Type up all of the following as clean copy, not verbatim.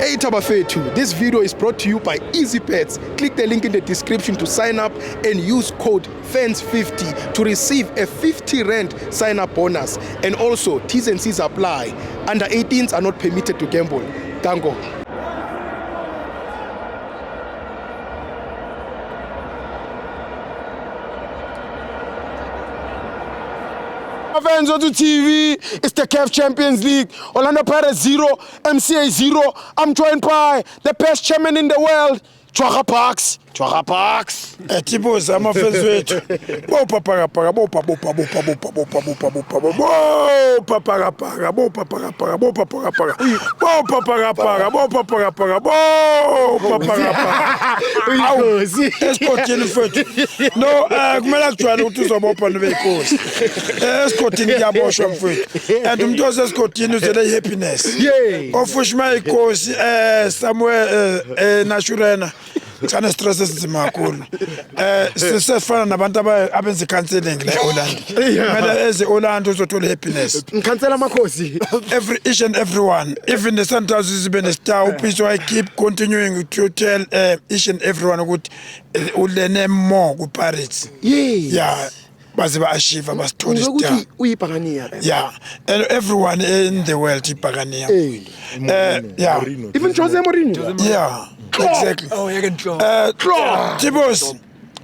Hey Tabafetu, this video is brought to you by EasyPets. Click the link in the description to sign up and use code FANS50 to receive a 50 Rand sign up bonus. And also, T's and C's apply. Under 18s are not permitted to gamble. Tango. Fans on the TV, it's the CAF Champions League. Orlando Pirates 0, MCA 0. I'm joined by the best chairman in the world, Chwaga Parks. Chwaga Parks. Tipos, I'm a fans with Bopa Parapaga, Bopa Bopa Bopa Bopa Bopa Bopa Bopa Bopa Parapaga, Bopa Parapaga, Bopa Parapaga, Bopa Parapaga, Bopa Parapaga, Bopa Parapaga. Escotini foot. No, I'm actually to some open vehicles. Escotini abortion foot. And those escotini to the happiness. Of which my course somewhere naturena. Sana stresses zimakulu sisefana nabantu abenza counseling la Orlando mara eze Orlando uzothola happiness Cancela makhosi each and everyone, even the Santos is been a star piece. So I keep continuing to tell each and everyone ukuthi ulene more ku Pirates. Yeah, baze ba achieve abasithola star uyibhakaniya. Yeah, and everyone in the world ibhakaniya. Yeah, Even Jose Mourinho. yeah. Exactly. Oh, you can draw. Tipos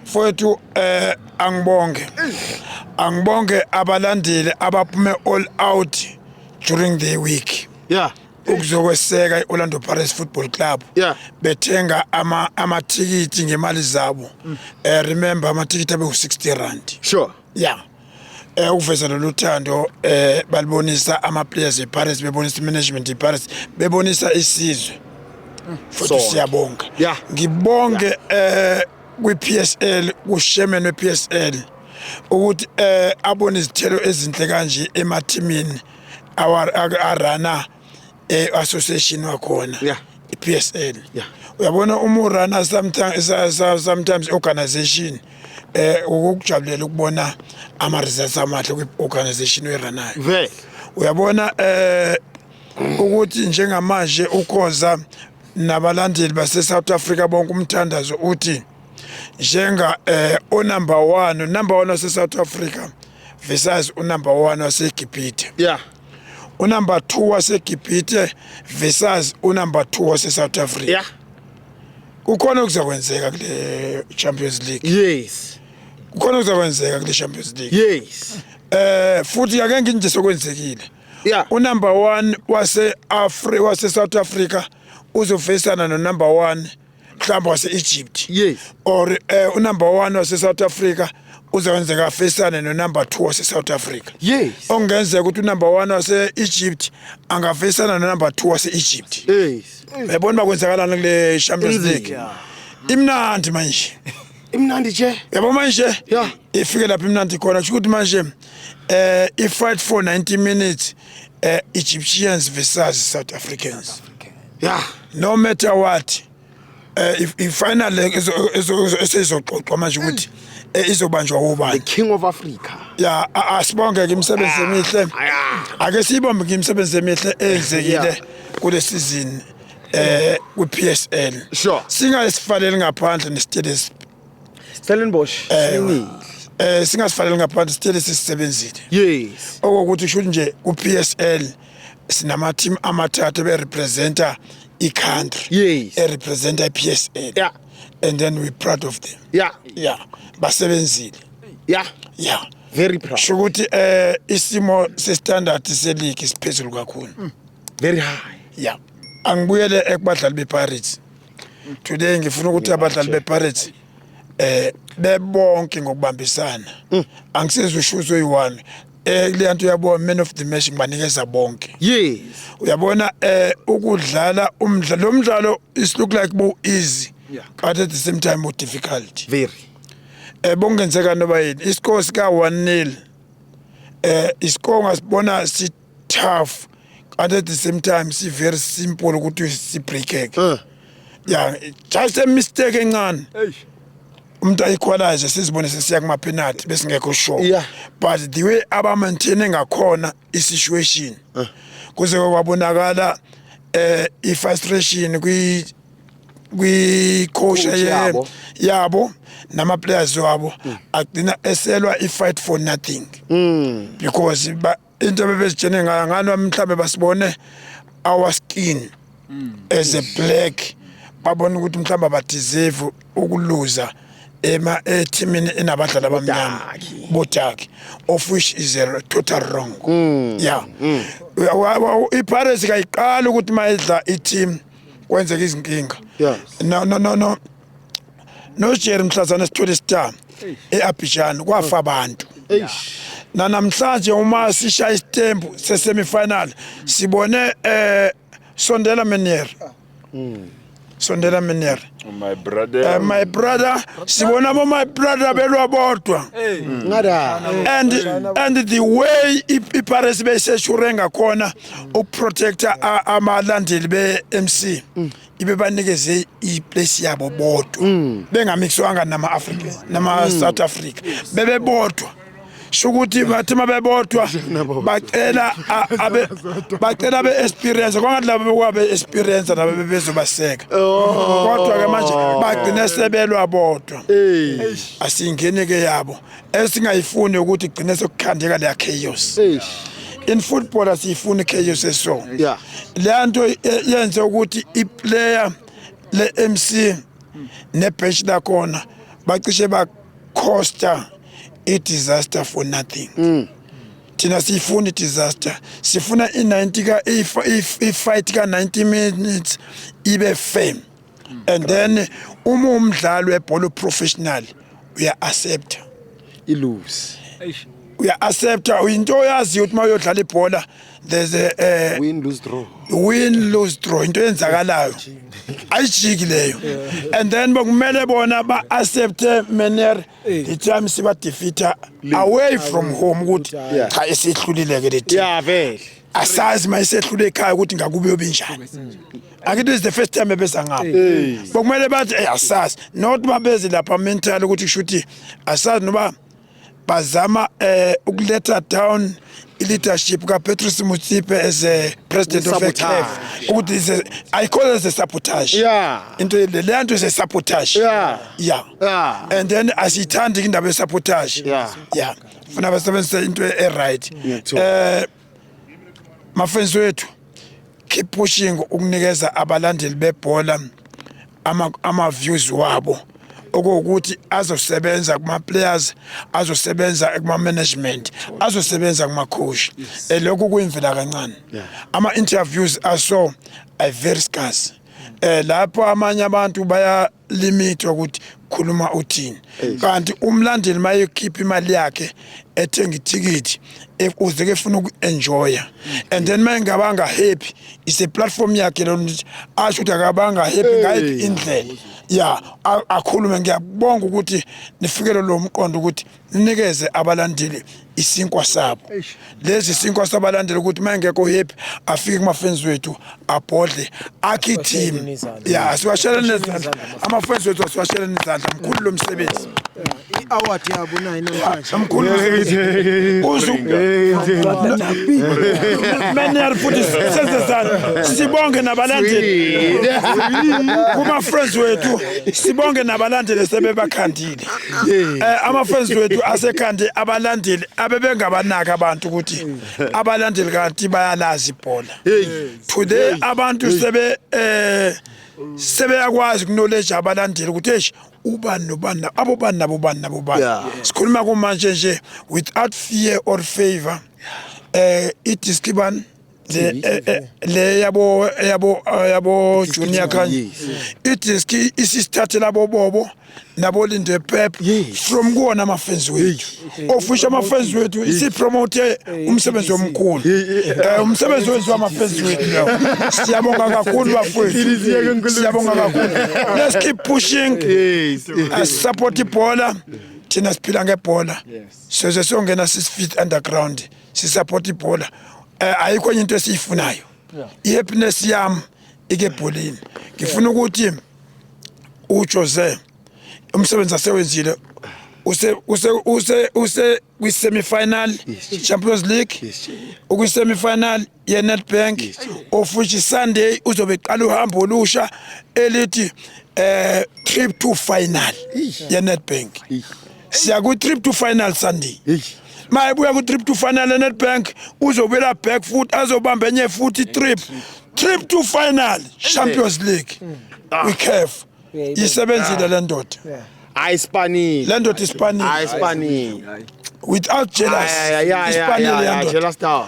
for to Angbonge abalandile abaphume all out during the week. Yeah. Ukuzokweseka iOrlando Pirates Football Club. Yeah. Bethenga amatikiti ngemali zabo. Remember amatikiti abe u60 rand. Sure. Yeah. Uveza lothando balibonisa ama players ePirates, bebonisa management ePirates, bebonisa isizwe. Futhi siyabonga. Yeah. Ngibonge kwi-PSL kushemen we-PSL ukuthi abone izithelo ezinhle kanje emathimini arana association wakhona. Yeah. I-PSL. Yeah. Uyabona umurana sometimes organization ukujabulela ukubona ama results amahle kwi-organization weranayo. Vele. Uyabona ukuthi njengamanje ukhoza nabalandeli base South Africa bonke umthandazo uthi njenga number 1 wase South Africa versus number 1 wase Egipte. Yeah. Number 2 wase Egipte versus number 2 wase South Africa. Yeah. Kukhona okuzakwenzeka kule Champions League. Yes. Kukhona okuzakwenzeka kule Champions League. Yes. Futhi ake nginje sokwenzekile. Yeah. Number 1 wase South Africa uzofesana no number 1 mhlawumbe wase Egypt. Yes. Or number 1 wase South Africa uzawenzeka fesana no number 2 wase South Africa. Yes. Ongenzeka ukuthi number 1 wase Egypt angafesana no number 2 wase Egypt. Yes. Yabona bakwenzakalana kule Champions League. Imnandi manje. Imnandi nje. Yabo manje. Yeah. Ifike lapha imnandi khona ukuthi manje fight for 90 minutes Egyptians versus South Africans. Yeah. No matter what, if finally esezoxoxwa manje ukuthi izobanjwa ubani. The King of Africa. Yeah, asibonge ke imisebenzi emihle. Ake sibombe ke imisebenzi emihle ezekile kule season ku-PSL. Sure. Singasifaleli ngaphandle nesitele Stellenbosch. singasifaleli ngaphandle sitele sisebenzile. Yes. Okokuthi usho nje ku-PSL sinama team amathathu berepresenta i-country. Yes. Representa i-PSL. Yeah. And then we're proud of them. Yeah. Yeah. Basebenzile. Yeah. Yeah. Very proud. Shukuthi isimo se-standard se-league isiphezulu kakhulu. Very high. Yeah. Angibuyele ekubadlali be-Pirates. Today ngifuna ukuthi abadlali be-Pirates bebonke ngokubambisana. Angisizwe ushuzo oyi-1. Le nto uyabona man of the match ngibanikeza bonke. Yes. Uyabona ukudlala umdlalo is look like more easy. Yeah. But at the same time more difficult. Very. Bongenzeka noba yini. Iscore sika 1-0. Iscore ngasibona si tough. But at the same time si very simple ukuthi si break. Yeah, just a mistake encane. Umuntu ayiqualize sizibone sesiya kuma penalty bese ngekho sure. Yeah. But the way aba maintain ngakhona I situation kuze kwabonakala i-frustration kwi-coach yabo nama-players wabo agcina eselwa i-fight for nothing because into bebezitshene ngayo ngani mhlawumbe basibone our skin as a black babona ukuthi mhlawumbe abadeserve ukuluza ethimini enabadlali abamnyama botaki of which is a total wrong yeah iPirates kayiqala ukuthi mayidla i-team kwenzeka izinkinga no Jerry Mhlazana Sithole Star eAbidjan kwafa abantu namhlanje uma sishaya isitembu sesemifinal sibone Sondela Menier my brother sibona my brother belwa bodwa and the way iPirates beseshurenga khona ukuprotecta amalandeli be-MC ibe banikeze iplace yabo bodwa bengamixwanga nama-African nama-South Africa bebebodwa shukuthi bathi mabebodwa bacela be-experience kwangathi labo kwabe-experience nabo bezobaseka kodwa ke manje bagcine sebelwa bodwa asingene-ke yabo esingayifuni ukuthi igcine sekukhandeka leya chaos in football asiyifuni chaos eso leya nto yenze ukuthi iplayer le-MC ne-bench lakhona bacishe bakhosta i-disaster for nothing thina siyifuna i-disaster sifuna i-fight ka-90 minutes ibe fair and then uma umdlalo webhola professional uya-accepta uya-accepta into oyaziyo ukuthi uma uyodlala ibhola there's a win lose draw into eyenzakalayo ayijiki leyo and then bekumele bona ba-accepte Menier the time siba-defeata away from home ukuthi cha esihlulile-ke le team asazi uma isehlule ekhaya ukuthi ngakube yobinjani akithi is the first time ebeza ngapho bekumele bathi asazi not babeze lapha mental ukuthi kushuthi asazi noba bazama ukuletha down leadership ka-Patrice Motsepe as a president of a CAF ukuthi I call it a sabotage into leya nto is a sabotage and then asiyithandi indaba ye-sabotage funa basebenzise into e-right mafenzi wethu keep pushing ukunikeza abalandeli bebhola ama-views wabo okuwukuthi azosebenza kuma-players azosebenza kuma-management azosebenza kuma-coach lokhu kuyimvela kancane ama-interviews aso are very scarce lapho amanye abantu bayalimithwa ukuthi khuluma uthini kanti umlandeli mayekhipha imali yakhe ethenga ithikithi uzeke efuna uku-enjoya and then mayengabanga happy is a platform yakhe lona asho ukuthi akabanga happy ngayiphi indlela akhulume ngiyabonga ukuthi nifikele lo mqondo ukuthi ninikeze abalandeli isinkwa sabo lezi isinkwa sabalandeli ukuthi mayengekho happy afike kuma-fans wethu abhodle akhe team siwasheleni nezandla ama-fans wethu asiwasheleni izandla mkhulu lo msebenzi i-award yabo nayo namhlanje mkhulu Menier futhi senzezana sibonge nabalandeli kuma-friends wethu sibonge nabalandeli sebebakhandile ama-friends wethu asekhande abalandeli abebengabanaki abantu ukuthi abalandeli kanti bayalazi ibhola today abantu sebeyakwazi ukuknowledge abalandeli ukuthi ubani nobani abobani nabobani sikhuluma kumanje nje without fear or favor idiskibani le yabo junior kanye idiski isisithathe labo bobo nabo Linde Pep from kuona ama-fans wethu ofisha ama-fans wethu isipromote umsebenzi omkhulu umsebenzi wenziwa ama-fans wethu lawo siyabonga kakhulu bafowethu siyabonga kakhulu let's keep pushing support ibhola thina siphila ngebhola soze songena 6 feet underground sisupport ibhola ayikho into esiyifunayo ihappiness yami ikebholeni ngifuna ukuthi uJose umsebenzi asewenzile use kwi-semi-final Champions League, ukwi-semi-final ye-Nedbank, of which Sunday uzobe qala uhambo olusha elithi trip to final ye-Nedbank. Siya ku-trip to final Sunday. Mayibuya ku-trip to final ye-Nedbank uzobela back foot azobamba enye futhi trip to final Champions League. We have isebenzile le ndoda. Ayispanile. Le ndoda ispanile. Ayispanile. Without jealous. Ispanile le ndoda. Jealous star.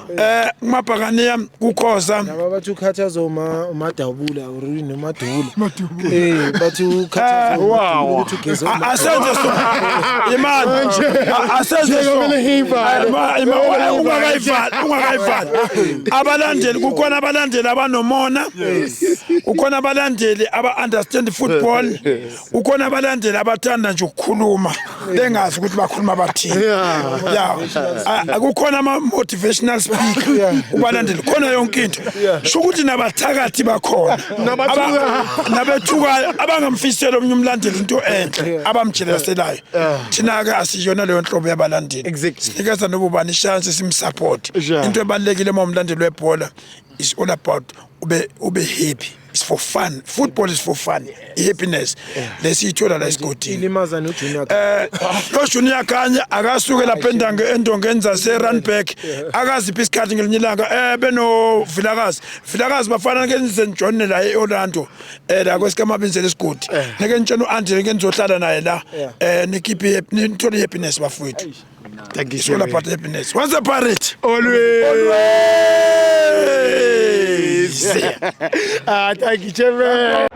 Mabhakane yami kukhoza. Laba bathi ukhathaza umadabula uri nomadula. Bathi ukhathaza ukuthi ugeze Asenze so. Imani. Asenze so. Ungakayifali. Abalandeli kukhona abalandeli abanomona. Kukhona abalandeli aba-understand football. Kukhona abalandeli abathanda nje ukukhuluma. Bengazi ukuthi bakhuluma bathini. Kukhona ama-motivational speaker. Ubalandeli khona yonke into. Sho ukuthi nabathakathi bakhona. Nabethukayo abangamfisela omunye umlandeli into enhle abamjeleselayo. Thina-ke asiyona leyo nhlobo yabalandeli. Sinikeza nobubani chance simsupport. Into ebalekile uma umlandeli webhola is all about ube happy. It's for fun. Football is for fun. Happiness. Lesiyithola la esigodini. ilimaza noJunior. Lo Junior Kanye akasuke lapha endongeni zase Randburg. Akaziphi isikhathi ngelinye ilanga beno Vilakazi bafana ke St John la eOrlando. La kwesikamabinzela isigodi. Neke ntshela uAndre ke nizohlala naye la. Nikhiphe nithole happiness bafowethu. Thank you so much. About happiness. What's the parrot? Always. Thank you, Chairman.